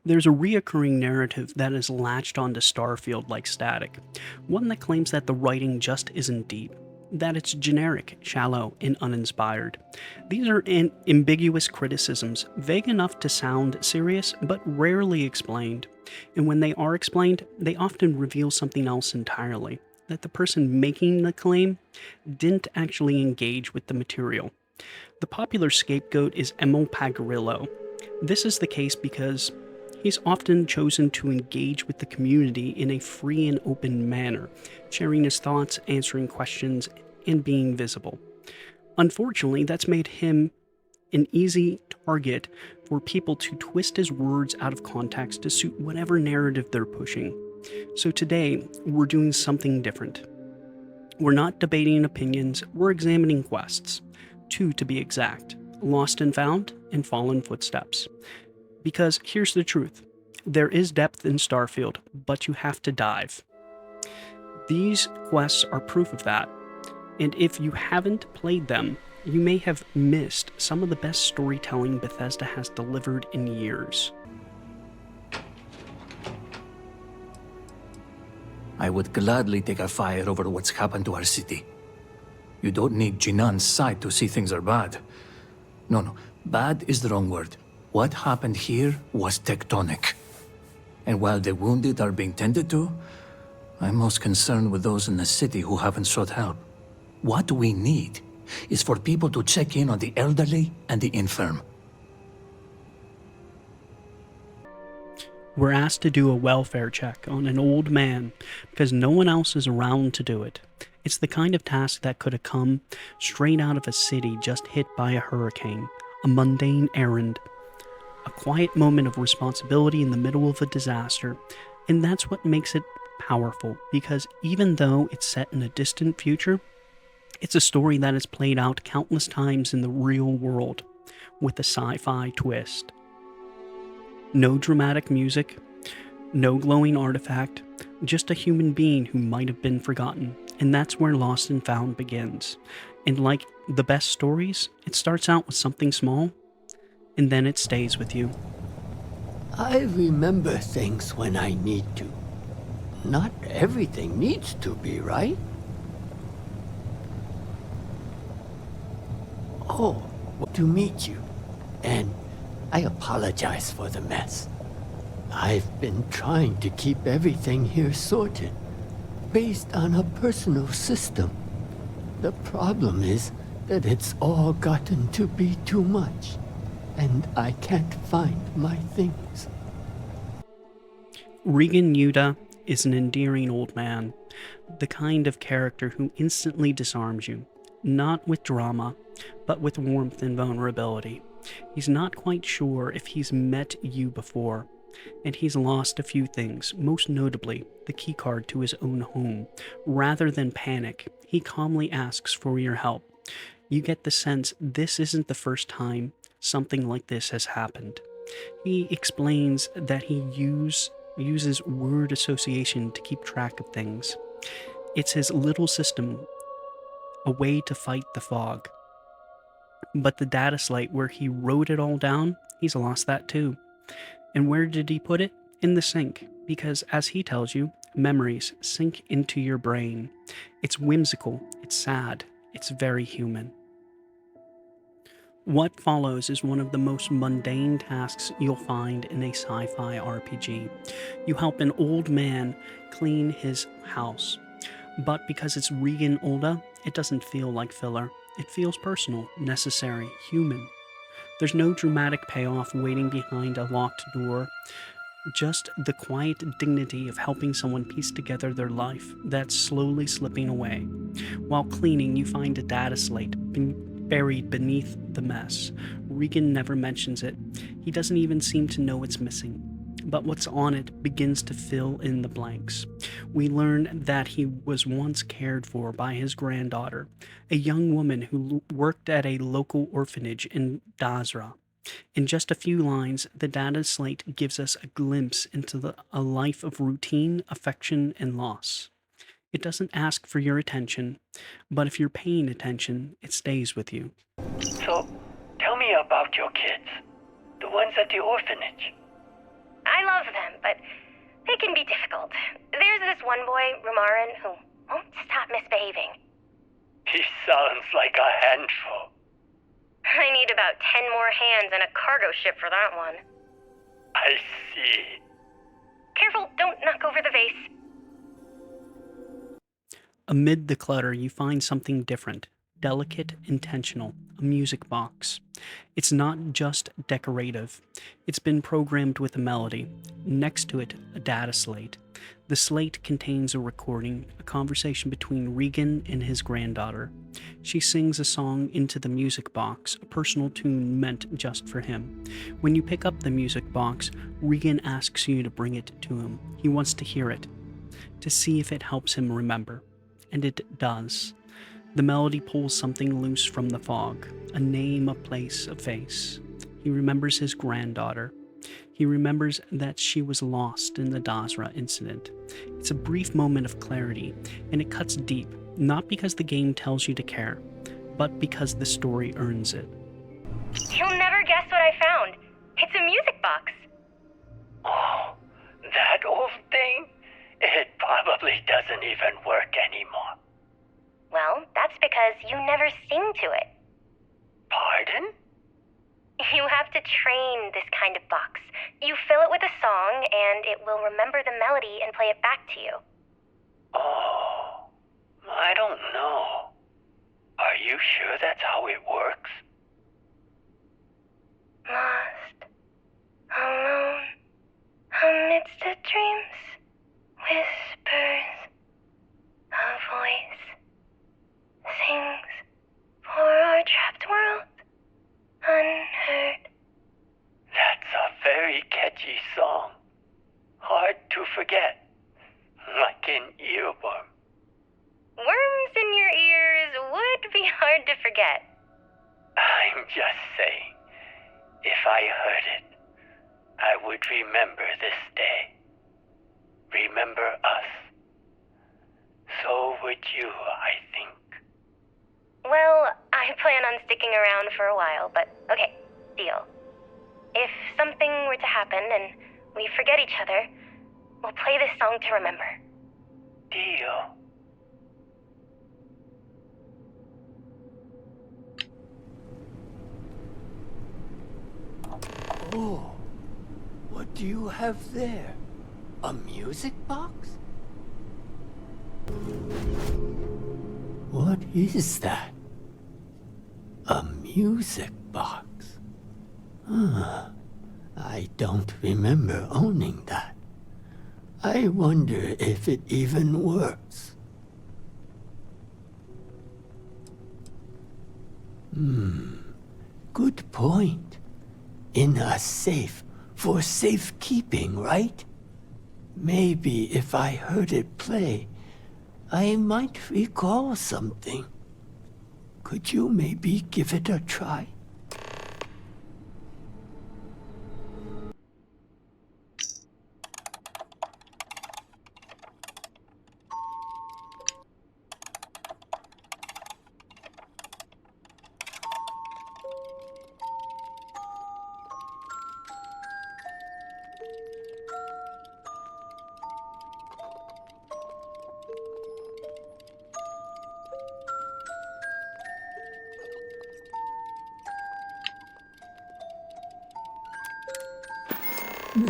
There's a reoccurring narrative that is latched onto Starfield like static, one that claims that the writing just isn't deep, that it's generic, shallow, and uninspired. These are ambiguous criticisms, vague enough to sound serious, but rarely explained. And when they are explained, they often reveal something else entirely, that the person making the claim didn't actually engage with the material. The popular scapegoat is Emil Pagliarulo. This is the case because he's often chosen to engage with the community in a free and open manner, sharing his thoughts, answering questions, and being visible. Unfortunately, that's made him an easy target for people to twist his words out of context to suit whatever narrative they're pushing. So today, we're doing something different. We're not debating opinions, we're examining quests. Two to be exact: Lost and Found and Fallen Footsteps. Because here's the truth: there is depth in Starfield, but you have to dive. These quests are proof of that, and if you haven't played them, you may have missed some of the best storytelling Bethesda has delivered in years. I would gladly take a fire over what's happened to our city. You don't need Jinan's sight to see things are bad. No, bad is the wrong word. What happened here was tectonic. And while the wounded are being tended to, I'm most concerned with those in the city who haven't sought help. What we need is for people to check in on the elderly and the infirm. We're asked to do a welfare check on an old man because no one else is around to do it. It's the kind of task that could have come straight out of a city just hit by a hurricane, a mundane errand, a quiet moment of responsibility in the middle of a disaster. And that's what makes it powerful, because even though it's set in a distant future, it's a story that has played out countless times in the real world with a sci-fi twist. No dramatic music, no glowing artifact, just a human being who might have been forgotten. And that's where Lost and Found begins. And like the best stories, it starts out with something small, and then it stays with you. I remember things when I need to. Not everything needs to be, right? Oh, to meet you. And I apologize for the mess. I've been trying to keep everything here sorted, based on a personal system. The problem is that it's all gotten to be too much, and I can't find my things. Regan Yuta is an endearing old man, the kind of character who instantly disarms you, not with drama, but with warmth and vulnerability. He's not quite sure if he's met you before, and he's lost a few things, most notably the keycard to his own home. Rather than panic, he calmly asks for your help. You get the sense this isn't the first time something like this has happened. He explains that he uses word association to keep track of things. It's his little system, a way to fight the fog. But the data slate where he wrote it all down, he's lost that too. And where did he put it? In the sink. Because as he tells you, memories sink into your brain. It's whimsical, it's sad, it's very human. What follows is one of the most mundane tasks you'll find in a sci-fi RPG. You help an old man clean his house. But because it's Regan Olda, it doesn't feel like filler. It feels personal, necessary, human. There's no dramatic payoff waiting behind a locked door, just the quiet dignity of helping someone piece together their life that's slowly slipping away. While cleaning, you find a data slate buried beneath the mess. Regan never mentions it. He doesn't even seem to know it's missing. But what's on it begins to fill in the blanks. We learn that he was once cared for by his granddaughter, a young woman who worked at a local orphanage in Dazra. In just a few lines, the data slate gives us a glimpse into a life of routine, affection, and loss. It doesn't ask for your attention, but if you're paying attention, it stays with you. So, tell me about your kids. The ones at the orphanage. I love them, but they can be difficult. There's this one boy, Rumarin, who won't stop misbehaving. He sounds like a handful. I need about 10 more hands and a cargo ship for that one. I see. Careful, don't knock over the vase. Amid the clutter, you find something different, delicate, intentional, a music box. It's not just decorative. It's been programmed with a melody. Next to it, a data slate. The slate contains a recording, a conversation between Regan and his granddaughter. She sings a song into the music box, a personal tune meant just for him. When you pick up the music box, Regan asks you to bring it to him. He wants to hear it, to see if it helps him remember. And it does. The melody pulls something loose from the fog, a name, a place, a face. He remembers his granddaughter. He remembers that she was lost in the Dasra incident. It's a brief moment of clarity, and it cuts deep, not because the game tells you to care, but because the story earns it. You'll never guess what I found. It's a music box. Oh, that old thing? It probably doesn't even work anymore. Well, that's because you never sing to it. Pardon? You have to train this kind of box. You fill it with a song, and it will remember the melody and play it back to you. Oh, I don't know. Are you sure that's how it works? Lost, alone, amidst the dreams, whispers, a voice sings for our trapped world, unheard. That's a very catchy song. Hard to forget. Like an earworm. Worms in your ears would be hard to forget. I'm just saying, if I heard it, I would remember this day. Remember us. So would you, I think. Well, I plan on sticking around for a while, but okay, deal. If something were to happen and we forget each other, we'll play this song to remember. Deal. Oh, what do you have there? A music box? What is that? A music box? I don't remember owning that. I wonder if it even works. Good point. In a safe, for safekeeping, right? Maybe if I heard it play, I might recall something. Could you maybe give it a try?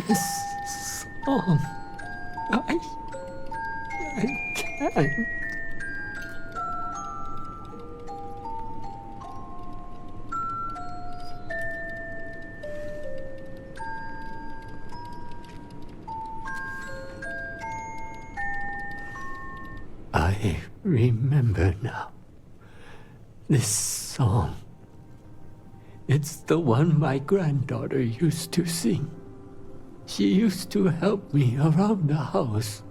This song, I can't. I remember now. This song. It's the one my granddaughter used to sing. She used to help me around the house,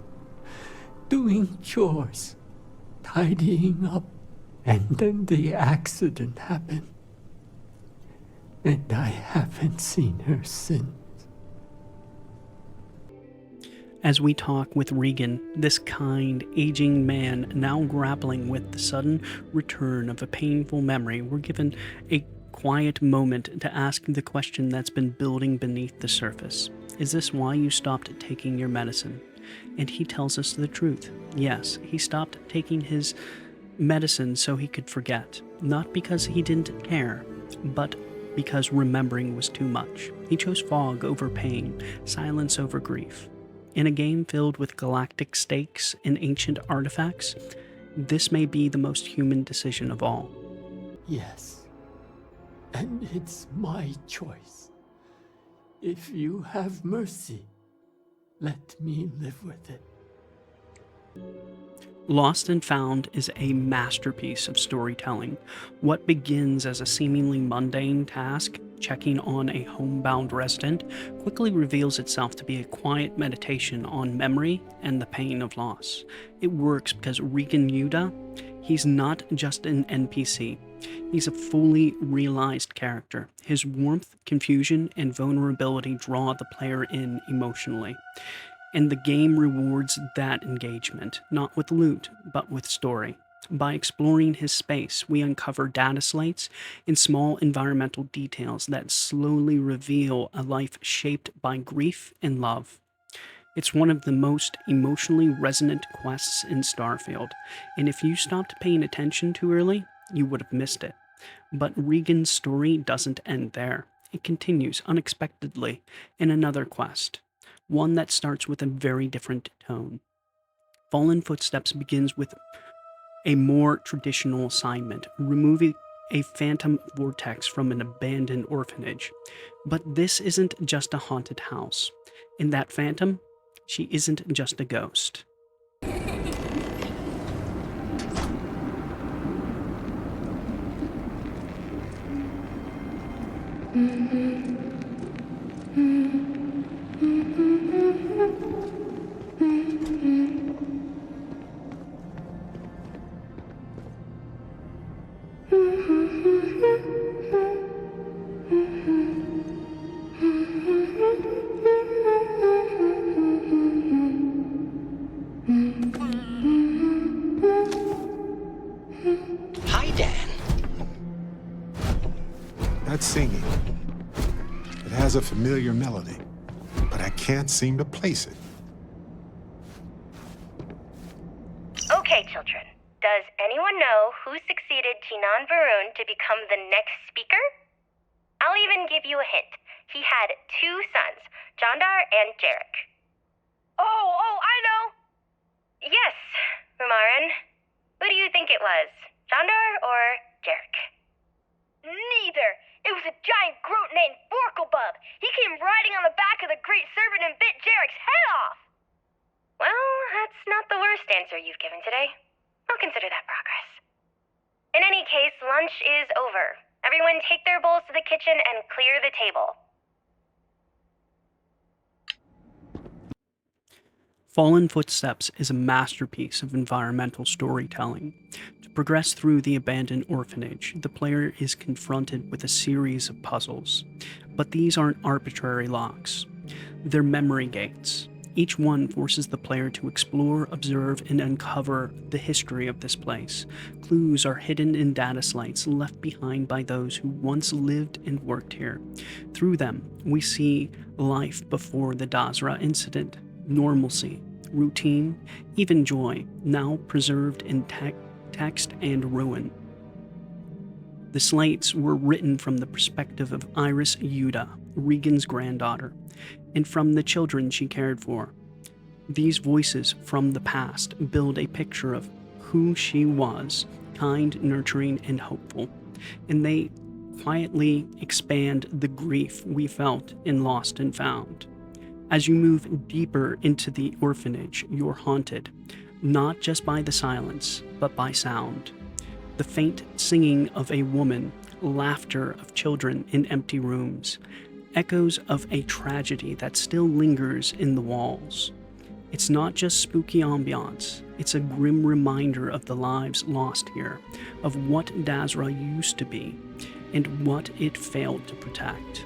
doing chores, tidying up, and then the accident happened. And I haven't seen her since. As we talk with Regan, this kind, aging man now grappling with the sudden return of a painful memory, we're given a quiet moment to ask the question that's been building beneath the surface. Is this why you stopped taking your medicine? And he tells us the truth. Yes, he stopped taking his medicine so he could forget. Not because he didn't care, but because remembering was too much. He chose fog over pain, silence over grief. In a game filled with galactic stakes and ancient artifacts, this may be the most human decision of all. Yes. And it's my choice. If you have mercy, let me live with it. Lost and Found is a masterpiece of storytelling. What begins as a seemingly mundane task, checking on a homebound resident, quickly reveals itself to be a quiet meditation on memory and the pain of loss. It works because Regan Yuda, he's not just an NPC. He's a fully realized character. His warmth, confusion, and vulnerability draw the player in emotionally. And the game rewards that engagement, not with loot, but with story. By exploring his space, we uncover data slates and small environmental details that slowly reveal a life shaped by grief and love. It's one of the most emotionally resonant quests in Starfield, and if you stopped paying attention too early, you would have missed it. But Regan's story doesn't end there. It continues unexpectedly in another quest, one that starts with a very different tone. Fallen Footsteps begins with a more traditional assignment, removing a phantom vortex from an abandoned orphanage. But this isn't just a haunted house. In that phantom, she isn't just a ghost. Hi, Dan. That's singing. It has a familiar melody, but I can't seem to place it. Okay, children. Does anyone know who succeeded Jinan Varun to become the next speaker? I'll even give you a hint. He had 2 sons, Jandar and Jarek. Oh, I know! Yes, Rumaran. Who do you think it was, Jandar or Jarek? Neither. It was a giant groat named Forklebub. He came riding on the back of the great serpent and bit Jarek's head off. Well, that's not the worst answer you've given today. I'll consider that progress. In any case, lunch is over. Everyone take their bowls to the kitchen and clear the table. Fallen Footsteps is a masterpiece of environmental storytelling. To progress through the abandoned orphanage, the player is confronted with a series of puzzles. But these aren't arbitrary locks. They're memory gates. Each one forces the player to explore, observe, and uncover the history of this place. Clues are hidden in data slates left behind by those who once lived and worked here. Through them, we see life before the Dazra incident, normalcy, routine, even joy, now preserved in text and ruin. The slates were written from the perspective of Iris Yuda, Regan's granddaughter, and from the children she cared for. These voices from the past build a picture of who she was, kind, nurturing, and hopeful, and they quietly expand the grief we felt in Lost and Found. As you move deeper into the orphanage, you're haunted, not just by the silence, but by sound. The faint singing of a woman, laughter of children in empty rooms, echoes of a tragedy that still lingers in the walls. It's not just spooky ambiance, it's a grim reminder of the lives lost here, of what Dazra used to be, and what it failed to protect.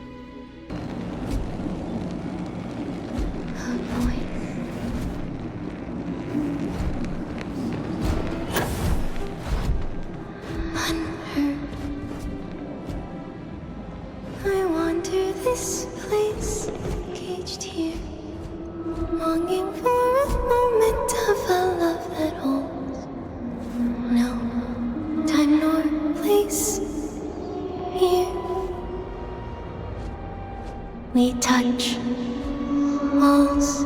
I wander this place, caged just here, longing for a moment of a love that holds no time nor place here. We touch walls.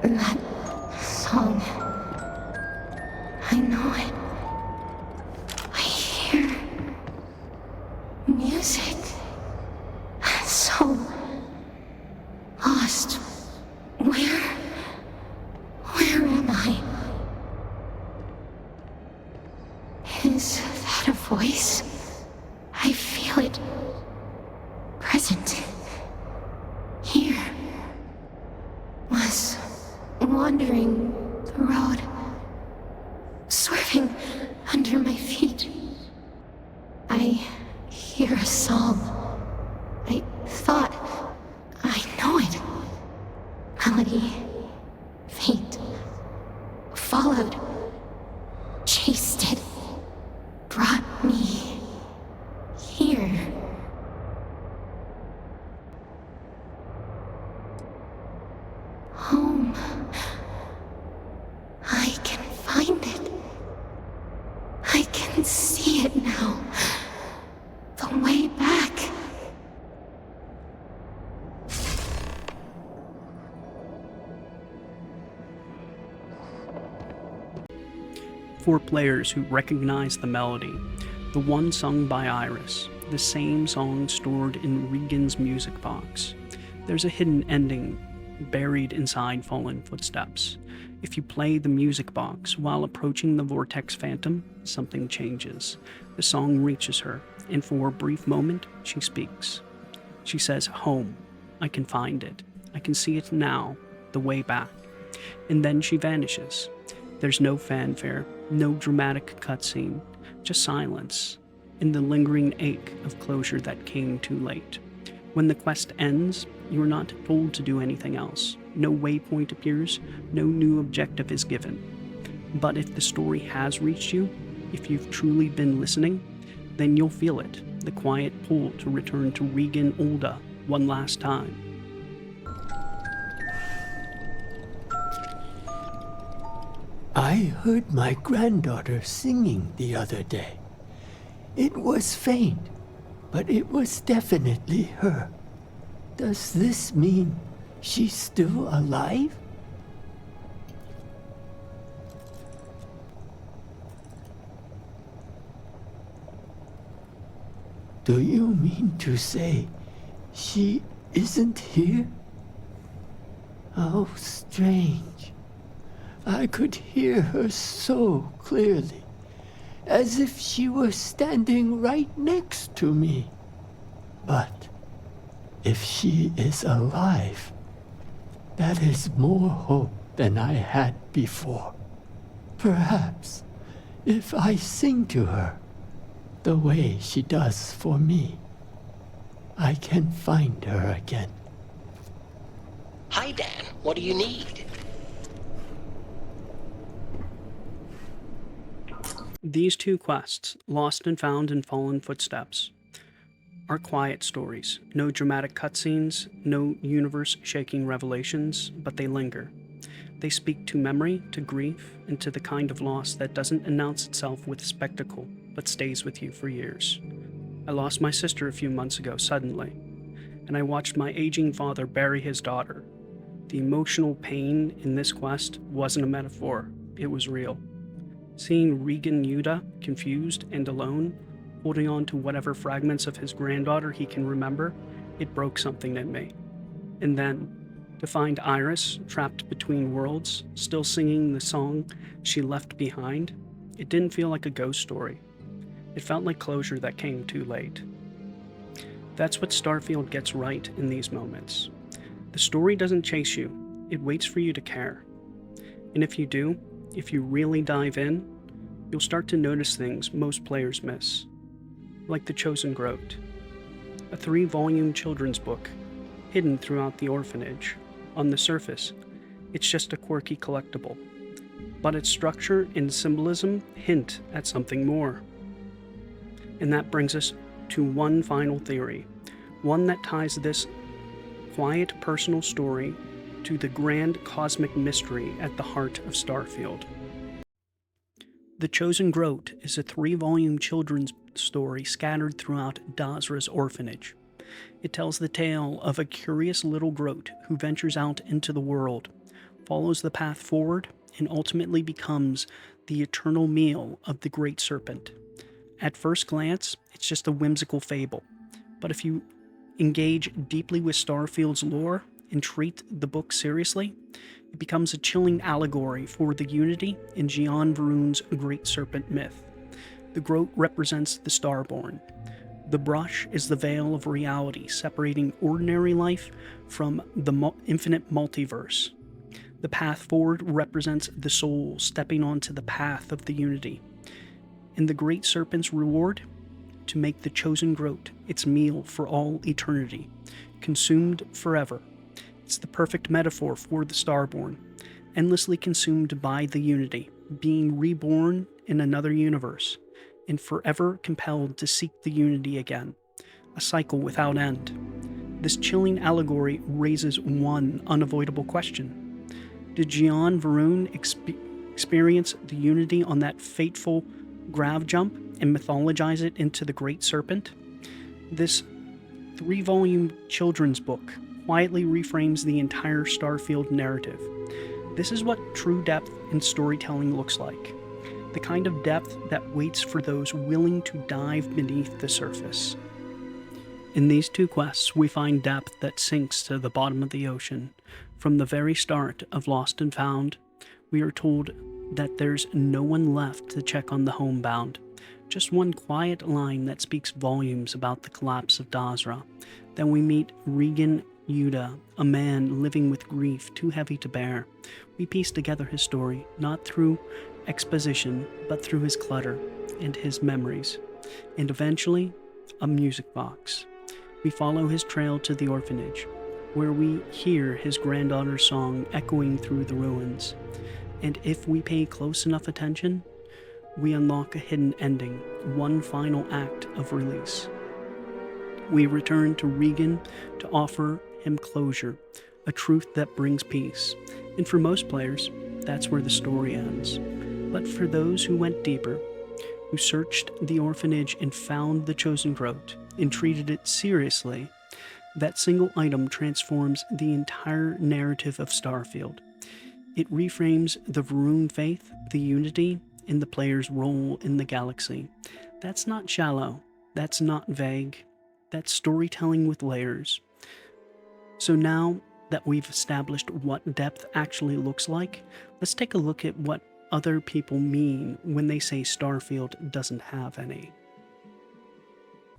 That song. I know it. I hear music. So lost. Where am I? Is that a voice? I feel it. Present. Here. Was wandering the road, swerving under my feet. I hear a song. I thought I know it. Melody, faint, followed, chased it, brought me here. Home. I can find it. I can see it now. The way back. For players who recognize the melody, the one sung by Iris, the same song stored in Regan's music box. There's a hidden ending buried inside Fallen Footsteps. If you play the music box while approaching the Vortex Phantom, something changes. The song reaches her, and for a brief moment, she speaks. She says, "Home. I can find it. I can see it now, the way back." And then she vanishes. There's no fanfare, no dramatic cutscene, just silence, and the lingering ache of closure that came too late. When the quest ends, you are not told to do anything else. No waypoint appears, no new objective is given. But if the story has reached you, if you've truly been listening, then you'll feel it, the quiet pull to return to Regan Olda one last time. I heard my granddaughter singing the other day. It was faint, but it was definitely her. Does this mean she's still alive? Do you mean to say she isn't here? How strange. I could hear her so clearly, as if she were standing right next to me. But if she is alive, that is more hope than I had before. Perhaps if I sing to her the way she does for me, I can find her again. Hi, Dan. What do you need? These two quests, Lost and Found and Fallen Footsteps, are quiet stories. No dramatic cutscenes, no universe-shaking revelations, but they linger. They speak to memory, to grief, and to the kind of loss that doesn't announce itself with spectacle, but stays with you for years. I lost my sister a few months ago suddenly, and I watched my aging father bury his daughter. The emotional pain in this quest wasn't a metaphor, it was real. Seeing Regan Yuda, confused and alone, holding on to whatever fragments of his granddaughter he can remember, it broke something in me. And then, to find Iris trapped between worlds, still singing the song she left behind, it didn't feel like a ghost story. It felt like closure that came too late. That's what Starfield gets right in these moments. The story doesn't chase you, it waits for you to care. And if you do, if you really dive in, you'll start to notice things most players miss. Like the Chosen Groat. a 3-volume children's book, hidden throughout the orphanage. On the surface, it's just a quirky collectible, but its structure and symbolism hint at something more. And that brings us to one final theory, one that ties this quiet personal story to the grand cosmic mystery at the heart of Starfield. The Chosen Groat is a 3-volume children's story scattered throughout Dazra's orphanage. It tells the tale of a curious little groat who ventures out into the world, follows the path forward, and ultimately becomes the eternal meal of the Great Serpent. At first glance, it's just a whimsical fable, but if you engage deeply with Starfield's lore and treat the book seriously, it becomes a chilling allegory for the unity in Gian Varun's Great Serpent myth. The Groat represents the Starborn. The brush is the veil of reality separating ordinary life from the infinite multiverse. The path forward represents the soul stepping onto the path of the unity. And the Great Serpent's reward? To make the Chosen Groat its meal for all eternity, consumed forever. It's the perfect metaphor for the Starborn, endlessly consumed by the unity, being reborn in another universe, and forever compelled to seek the unity again, a cycle without end. This chilling allegory raises one unavoidable question. Did Gian Varun experience the unity on that fateful grav jump and mythologize it into the Great Serpent? This 3-volume children's book quietly reframes the entire Starfield narrative. This is what true depth in storytelling looks like. The kind of depth that waits for those willing to dive beneath the surface. In these 2 quests, we find depth that sinks to the bottom of the ocean. From the very start of Lost and Found, we are told that there's no one left to check on the homebound. Just one quiet line that speaks volumes about the collapse of Dazra. Then we meet Regan Yuda, a man living with grief too heavy to bear. We piece together his story, not through exposition, but through his clutter and his memories. And eventually, a music box. We follow his trail to the orphanage, where we hear his granddaughter's song echoing through the ruins. And if we pay close enough attention, we unlock a hidden ending, one final act of release. We return to Regan to offer him closure, a truth that brings peace. And for most players, that's where the story ends. But for those who went deeper, who searched the orphanage and found the Chosen Groat and treated it seriously, that single item transforms the entire narrative of Starfield. It reframes the Varun faith, the unity, and the player's role in the galaxy. That's not shallow. That's not vague. That's storytelling with layers. So now that we've established what depth actually looks like, let's take a look at what other people mean when they say Starfield doesn't have any.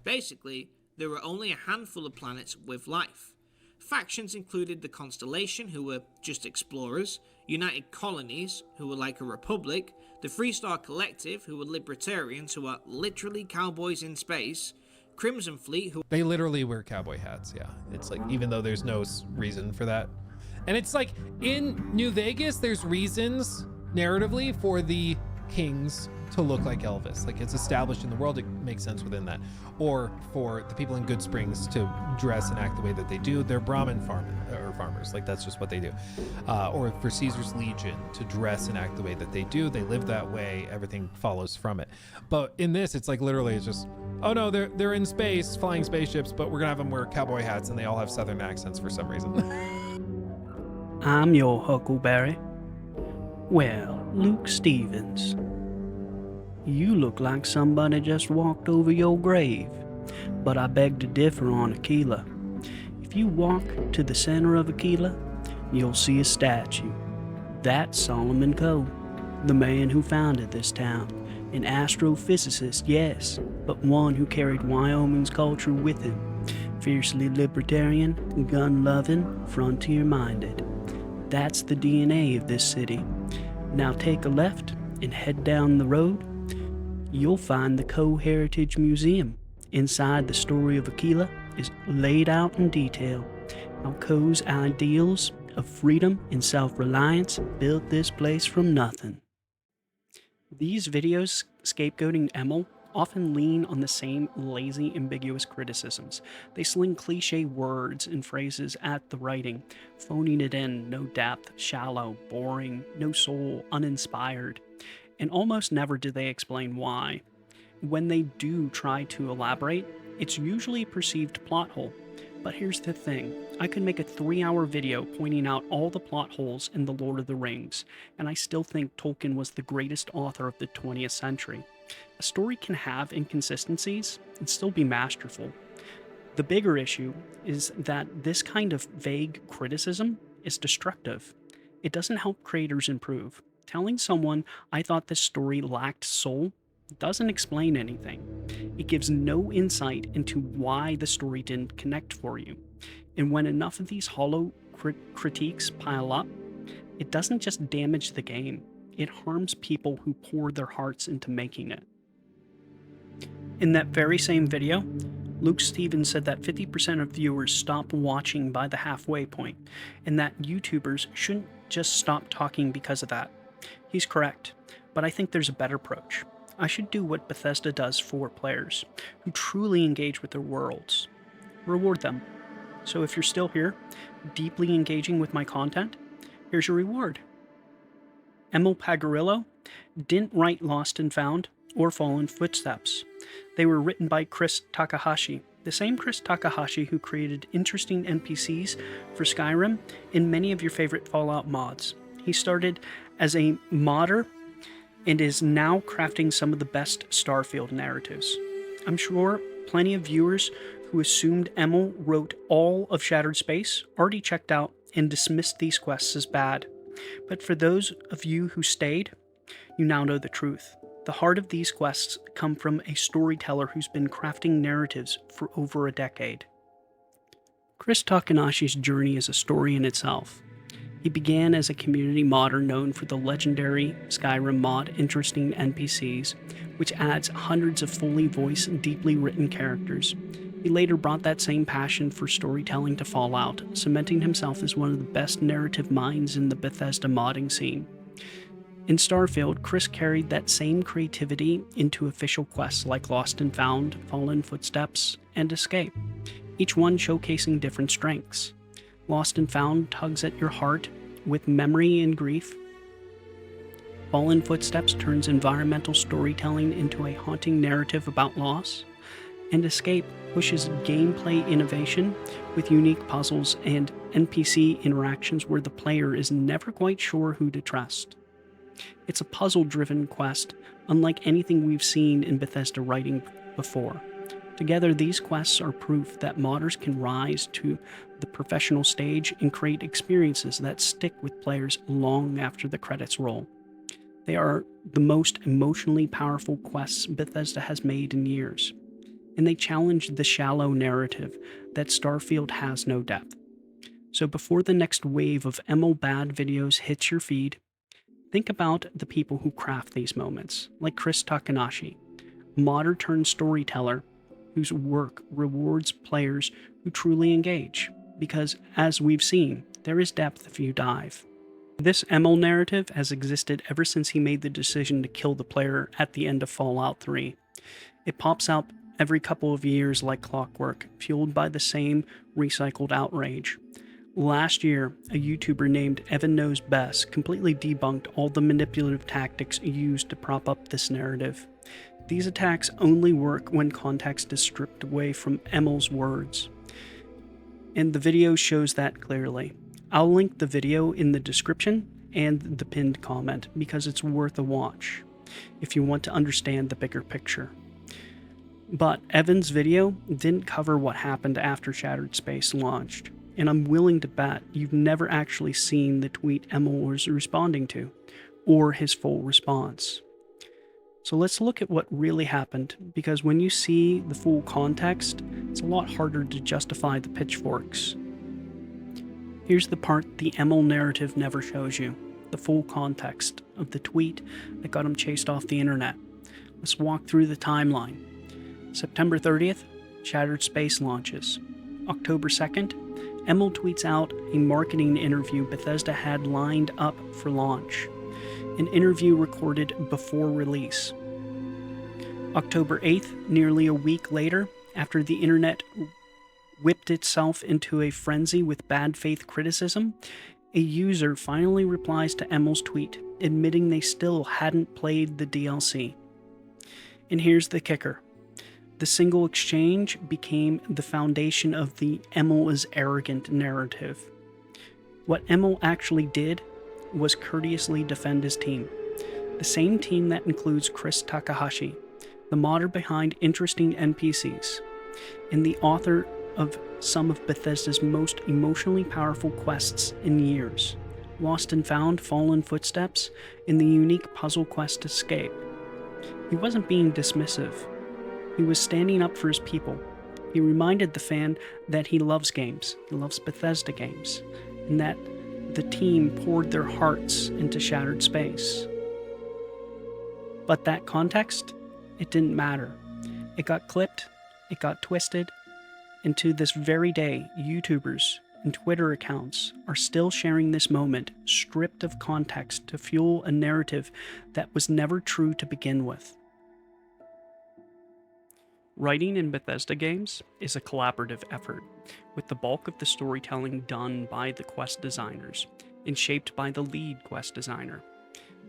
Basically, there were only a handful of planets with life. Factions included the Constellation, who were just explorers, United Colonies, who were like a republic, the Freestar Collective, who were libertarians, who are literally cowboys in space, Crimson Fleet, who... They literally wear cowboy hats, yeah. It's like, even though there's no reason for that. And it's like, in New Vegas, there's reasons, narratively, for the kings to look like Elvis. Like, it's established in the world, it makes sense within that. Or for the people in Good Springs to dress and act the way that they do. They're Brahmin farmers, like that's just what they do. Or for Caesar's Legion to dress and act the way that they do. They live that way, everything follows from it. But in this, it's like literally it's just, oh no, they're in space, flying spaceships, but we're gonna have them wear cowboy hats and they all have southern accents for some reason. I'm your Huckleberry. Well, Luke Stevens. You look like somebody just walked over your grave, but I beg to differ on Aquila. If you walk to the center of Aquila, you'll see a statue. That's Solomon Coe, the man who founded this town. An astrophysicist, yes, but one who carried Wyoming's culture with him. Fiercely libertarian, gun-loving, frontier-minded. That's the DNA of this city. Now take a left and head down the road. You'll find the Coe Heritage Museum. Inside the story of Aquila is laid out in detail. How Co's ideals of freedom and self-reliance built this place from nothing. These videos scapegoating Emil often lean on the same lazy, ambiguous criticisms. They sling cliche words and phrases at the writing, phoning it in, no depth, shallow, boring, no soul, uninspired. And almost never do they explain why. When they do try to elaborate, it's usually a perceived plot hole. But here's the thing, I could make a 3-hour video pointing out all the plot holes in The Lord of the Rings, and I still think Tolkien was the greatest author of the 20th century. A story can have inconsistencies and still be masterful. The bigger issue is that this kind of vague criticism is destructive. It doesn't help creators improve. Telling someone, I thought this story lacked soul, doesn't explain anything. It gives no insight into why the story didn't connect for you. And when enough of these hollow critiques pile up, it doesn't just damage the game, it harms people who pour their hearts into making it. In that very same video, Luke Stevens said that 50% of viewers stop watching by the halfway point, and that YouTubers shouldn't just stop talking because of that. He's correct, but I think there's a better approach. I should do what Bethesda does for players who truly engage with their worlds. Reward them. So if you're still here, deeply engaging with my content, here's your reward. Emil Pagliarulo didn't write Lost and Found or Fallen Footsteps. They were written by Kris Takahashi, the same Kris Takahashi who created interesting NPCs for Skyrim and many of your favorite Fallout mods. He started as a modder and is now crafting some of the best Starfield narratives. I'm sure plenty of viewers who assumed Emil wrote all of Shattered Space already checked out and dismissed these quests as bad. But for those of you who stayed, you now know the truth. The heart of these quests come from a storyteller who's been crafting narratives for over a decade. Kris Takahashi's journey is a story in itself. He began as a community modder known for the legendary Skyrim mod Interesting NPCs, which adds hundreds of fully voiced, deeply written characters. He later brought that same passion for storytelling to Fallout, cementing himself as one of the best narrative minds in the Bethesda modding scene. In Starfield, Kris carried that same creativity into official quests like Lost and Found, Fallen Footsteps, and Escape, each one showcasing different strengths. Lost and Found tugs at your heart with memory and grief. Fallen Footsteps turns environmental storytelling into a haunting narrative about loss. And Escape pushes gameplay innovation with unique puzzles and NPC interactions where the player is never quite sure who to trust. It's a puzzle-driven quest, unlike anything we've seen in Bethesda writing before. Together, these quests are proof that modders can rise to the professional stage and create experiences that stick with players long after the credits roll. They are the most emotionally powerful quests Bethesda has made in years, and they challenge the shallow narrative that Starfield has no depth. So before the next wave of Emil bad videos hits your feed, think about the people who craft these moments, like Kris Takahashi, modder turned storyteller whose work rewards players who truly engage, because, as we've seen, there is depth if you dive. This Emil narrative has existed ever since he made the decision to kill the player at the end of Fallout 3. It pops up every couple of years like clockwork, fueled by the same recycled outrage. Last year, a YouTuber named Evan Knows Best completely debunked all the manipulative tactics used to prop up this narrative. These attacks only work when context is stripped away from Emil's words. And the video shows that clearly. I'll link the video in the description and the pinned comment because it's worth a watch if you want to understand the bigger picture. But Evan's video didn't cover what happened after Shattered Space launched, and I'm willing to bet you've never actually seen the tweet Emil was responding to, or his full response. So let's look at what really happened, because when you see the full context, it's a lot harder to justify the pitchforks. Here's the part the Emil narrative never shows you, the full context of the tweet that got him chased off the internet. Let's walk through the timeline. September 30th, Shattered Space launches. October 2nd, Emil tweets out a marketing interview Bethesda had lined up for launch, an interview recorded before release. October 8th, nearly a week later, after the internet whipped itself into a frenzy with bad faith criticism, a user finally replies to Emil's tweet, admitting they still hadn't played the DLC. And here's the kicker. The single exchange became the foundation of the Emil is arrogant narrative. What Emil actually did was courteously defend his team. The same team that includes Kris Takahashi, the modder behind interesting NPCs, and the author of some of Bethesda's most emotionally powerful quests in years, Lost and Found, Fallen Footsteps, and the unique puzzle quest Escape. He wasn't being dismissive. He was standing up for his people. He reminded the fan that he loves games, he loves Bethesda games, and that the team poured their hearts into Shattered Space. But that context, it didn't matter. It got clipped, it got twisted, and to this very day, YouTubers and Twitter accounts are still sharing this moment stripped of context to fuel a narrative that was never true to begin with. Writing in Bethesda games is a collaborative effort, with the bulk of the storytelling done by the quest designers and shaped by the lead quest designer.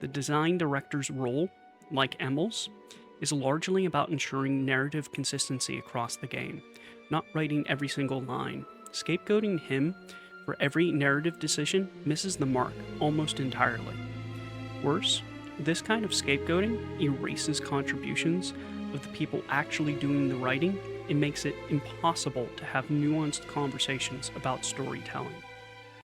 The design director's role, like Emil's, is largely about ensuring narrative consistency across the game, not writing every single line. Scapegoating him for every narrative decision misses the mark almost entirely. Worse, this kind of scapegoating erases contributions of the people actually doing the writing and makes it impossible to have nuanced conversations about storytelling.